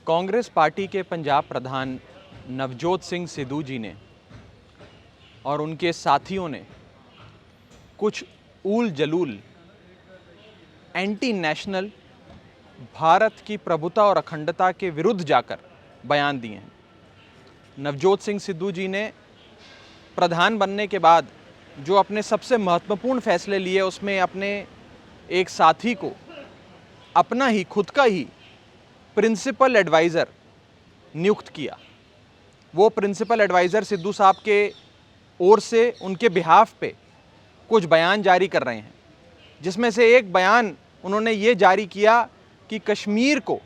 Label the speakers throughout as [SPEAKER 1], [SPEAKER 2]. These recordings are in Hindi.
[SPEAKER 1] कांग्रेस पार्टी के पंजाब प्रधान नवजोत सिंह सिद्धू जी ने और उनके साथियों ने कुछ ऊल जलूल एंटी नेशनल भारत की प्रभुता और अखंडता के विरुद्ध जाकर बयान दिए हैं। नवजोत सिंह सिद्धू जी ने प्रधान बनने के बाद जो अपने सबसे महत्वपूर्ण फैसले लिए उसमें अपने एक साथी को अपना ही खुद का ही प्रिंसिपल एडवाइज़र नियुक्त किया। वो प्रिंसिपल एडवाइज़र सिद्धू साहब के ओर से उनके बिहाफ पे कुछ बयान जारी कर रहे हैं, जिसमें से एक बयान उन्होंने ये जारी किया कि कश्मीर को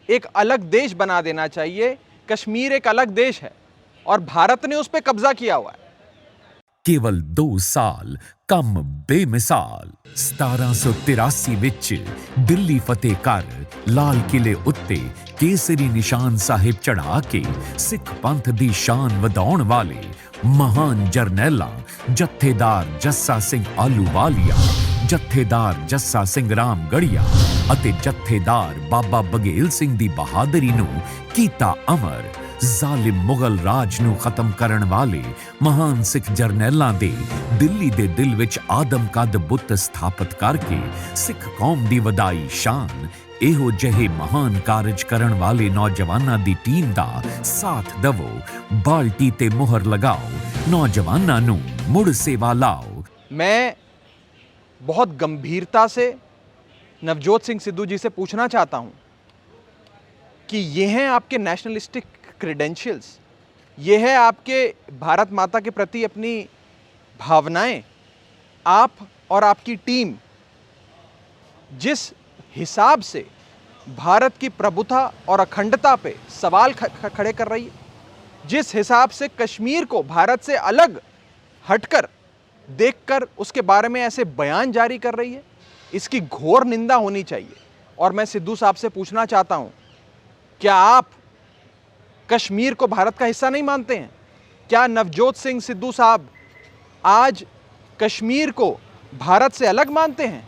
[SPEAKER 1] एक अलग देश बना देना चाहिए। कश्मीर एक अलग देश है और भारत ने उस पर कब्जा किया हुआ है।
[SPEAKER 2] केवल 2 साल कम बेमिसाल 1783 ਵਿੱਚ ਦਿੱਲੀ ਫਤਿਹ ਕਰ ਲਾਲ ਕਿਲੇ ਉੱਤੇ ਕੇਸਰੀ ਨਿਸ਼ਾਨ ਸਾਹਿਬ ਚੜਾ ਕੇ ਸਿੱਖ ਪੰਥ ਦੀ ਸ਼ਾਨ ਵਧਾਉਣ ਵਾਲੇ ਮਹਾਨ ਜਰਨੈਲਾਂ ਜਥੇਦਾਰ ਜੱਸਾ ਸਿੰਘ ਆਲੂਵਾਲੀਆ, ਜਥੇਦਾਰ ਜੱਸਾ ਸਿੰਘ ਰਾਮਗੜੀਆ ਅਤੇ ਜਥੇਦਾਰ ਬਾਬਾ ਬਘੇਲ ਸਿੰਘ ਦੀ ਬਹਾਦਰੀ ਨੂੰ ਕੀਤਾ ਅਮਰ। ਜ਼ਾਲਿਮ ਮੁਗਲ ਰਾਜ ਨੂੰ ਖਤਮ ਕਰਨ ਵਾਲੇ ਮਹਾਨ ਸਿੱਖ ਜਰਨੈਲਾਂ ਦੇ ਦਿੱਲੀ ਦੇ ਦਿਲ ਵਿੱਚ ਆਦਮਕਦ ਬੁੱਤ ਸਥਾਪਿਤ ਕਰਕੇ ਸਿੱਖ ਕੌਮ ਦੀ ਵਧਾਈ ਸ਼ਾਨ। ਇਹੋ ਜਿਹੇ ਮਹਾਨ ਕਾਰਜ ਕਰਨ ਵਾਲੇ ਨੌਜਵਾਨਾਂ ਦੀ ਟੀਮ ਦਾ ਸਾਥ ਦਵੋ, ਬਾਲਟੀ ਤੇ ਮੁਹਰ ਲਗਾਓ, ਨੌਜਵਾਨਾਂ ਨੂੰ ਮੁੜ ਸੇਵਾ ਲਾਓ।
[SPEAKER 1] मैं बहुत गंभीरता से नवजोत सिंह सिद्धू जी से पूछना चाहता हूं कि ये हैं आपके नेशनलिस्टिक क्रेडेंशियल्स, ये है आपके भारत माता के प्रति अपनी भावनाएं। आप और आपकी टीम जिस हिसाब से भारत की प्रभुता और अखंडता पे सवाल खड़े कर रही है, जिस हिसाब से कश्मीर को भारत से अलग हटकर देखकर उसके बारे में ऐसे बयान जारी कर रही है, इसकी घोर निंदा होनी चाहिए। और मैं सिद्धू साहब से पूछना चाहता हूं, क्या आप कश्मीर को भारत का हिस्सा नहीं मानते हैं? क्या नवजोत सिंह सिद्धू साहब आज कश्मीर को भारत से अलग मानते हैं?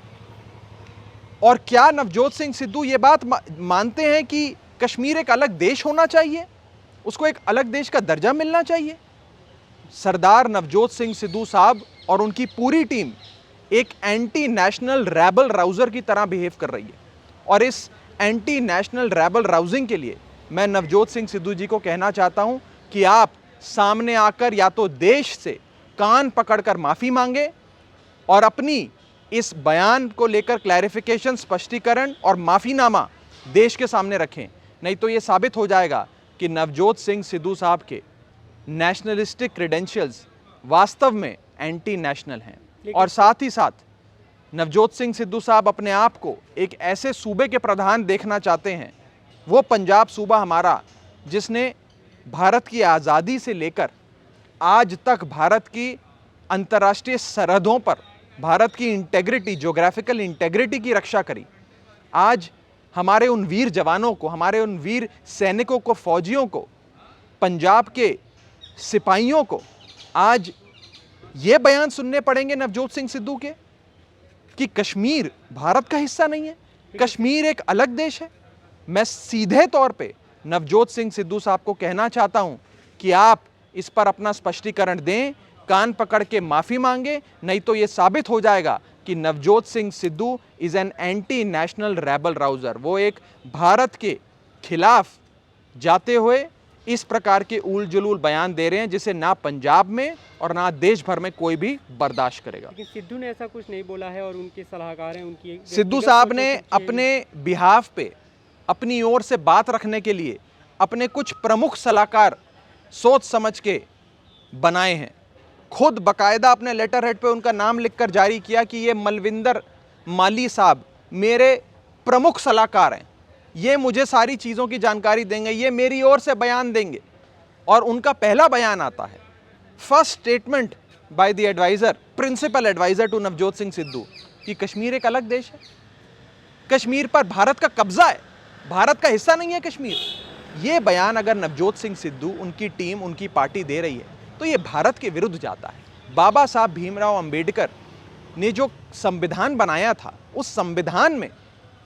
[SPEAKER 1] और क्या नवजोत सिंह सिद्धू ये बात मानते हैं कि कश्मीर एक अलग देश होना चाहिए, उसको एक अलग देश का दर्जा मिलना चाहिए? सरदार नवजोत सिंह सिद्धू साहब और उनकी पूरी टीम एक एंटी नेशनल रैबल राउज़र की तरह बिहेव कर रही है। और इस एंटी नेशनल रैबल राउजिंग के लिए मैं नवजोत सिंह सिद्धू जी को कहना चाहता हूं कि आप सामने आकर या तो देश से कान पकड़कर माफ़ी मांगे और अपनी इस बयान को लेकर क्लैरिफिकेशन, स्पष्टीकरण और माफ़ीनामा देश के सामने रखें। नहीं तो ये साबित हो जाएगा कि नवजोत सिंह सिद्धू साहब के नेशनलिस्टिक क्रेडेंशियल्स वास्तव में एंटी नेशनल हैं। और साथ ही साथ नवजोत सिंह सिद्धू साहब अपने आप को एक ऐसे सूबे के प्रधान देखना चाहते हैं, वो पंजाब सूबा हमारा जिसने भारत की आज़ादी से लेकर आज तक भारत की अंतर्राष्ट्रीय सरहदों पर भारत की इंटेग्रिटी, ज्योग्राफिकल इंटेग्रिटी की रक्षा करी। आज हमारे उन वीर जवानों को, हमारे उन वीर सैनिकों को, फौजियों को, पंजाब के सिपाहियों को आज ये बयान सुनने पड़ेंगे नवजोत सिंह सिद्धू के कि कश्मीर भारत का हिस्सा नहीं है, कश्मीर एक अलग देश है। मैं सीधे तौर पे नवजोत सिंह सिद्धू साहब को कहना चाहता हूं कि आप इस पर अपना स्पष्टीकरण दें, कान पकड़ के माफ़ी मांगे, नहीं तो ये साबित हो जाएगा कि Navjot Singh Sidhu is an anti national rabble rouser. वो एक भारत के खिलाफ जाते हुए इस प्रकार के ऊल जलूल बयान दे रहे हैं, जिसे ना पंजाब में और ना देश भर में कोई भी बर्दाश्त करेगा।
[SPEAKER 3] लेकिन सिद्धू ने ऐसा कुछ नहीं बोला है और उनके सलाहकार हैं, उनकी
[SPEAKER 1] सिद्धू साहब ने अपने बिहाफ पे अपनी ओर से बात रखने के लिए अपने कुछ प्रमुख सलाहकार सोच समझ के बनाए हैं। खुद बकायदा अपने लेटर हेड पे उनका नाम लिखकर जारी किया कि ये मलविंदर माली साहब मेरे प्रमुख सलाहकार हैं, ये मुझे सारी चीज़ों की जानकारी देंगे, ये मेरी ओर से बयान देंगे। और उनका पहला बयान आता है, first statement by the adviser, principal adviser to Navjot Singh Sidhu, कि कश्मीर एक अलग देश है, कश्मीर पर भारत का कब्जा है, भारत का हिस्सा नहीं है कश्मीर। ये बयान अगर नवजोत सिंह सिद्धू, उनकी टीम, उनकी पार्टी दे रही है तो ये भारत के विरुद्ध जाता है। बाबा साहब भीमराव अंबेडकर ने जो संविधान बनाया था, उस संविधान में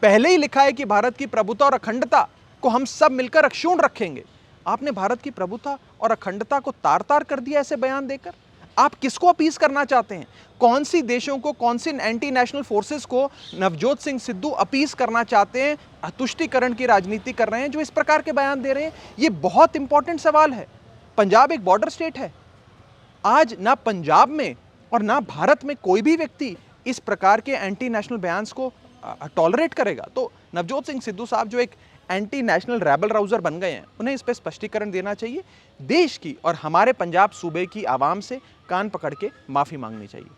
[SPEAKER 1] पहले ही लिखा है कि भारत की प्रभुता और अखंडता को हम सब मिलकर अक्षुण्ण रखेंगे। आपने भारत की प्रभुता और अखंडता को तार तार कर दिया ऐसे बयान देकर। आप किसको अपीस करना चाहते हैं? कौन सी देशों को, कौन सी एंटी नेशनल फोर्सेस को नवजोत सिंह सिद्धू अपीस करना चाहते हैं, तुष्टीकरण की राजनीति कर रहे हैं जो इस प्रकार के बयान दे रहे हैं? ये बहुत इंपॉर्टेंट सवाल है। पंजाब एक बॉर्डर स्टेट है। आज ना पंजाब में और ना भारत में कोई भी व्यक्ति इस प्रकार के एंटी नेशनल बयान्स को टॉलरेट करेगा। तो नवजोत सिंह सिद्धू साहब जो एक एंटी नेशनल रेबल राउजर बन गए हैं, उन्हें इस पर स्पष्टीकरण देना चाहिए। देश की और हमारे पंजाब सूबे की आवाम से कान पकड़ के माफी मांगनी चाहिए।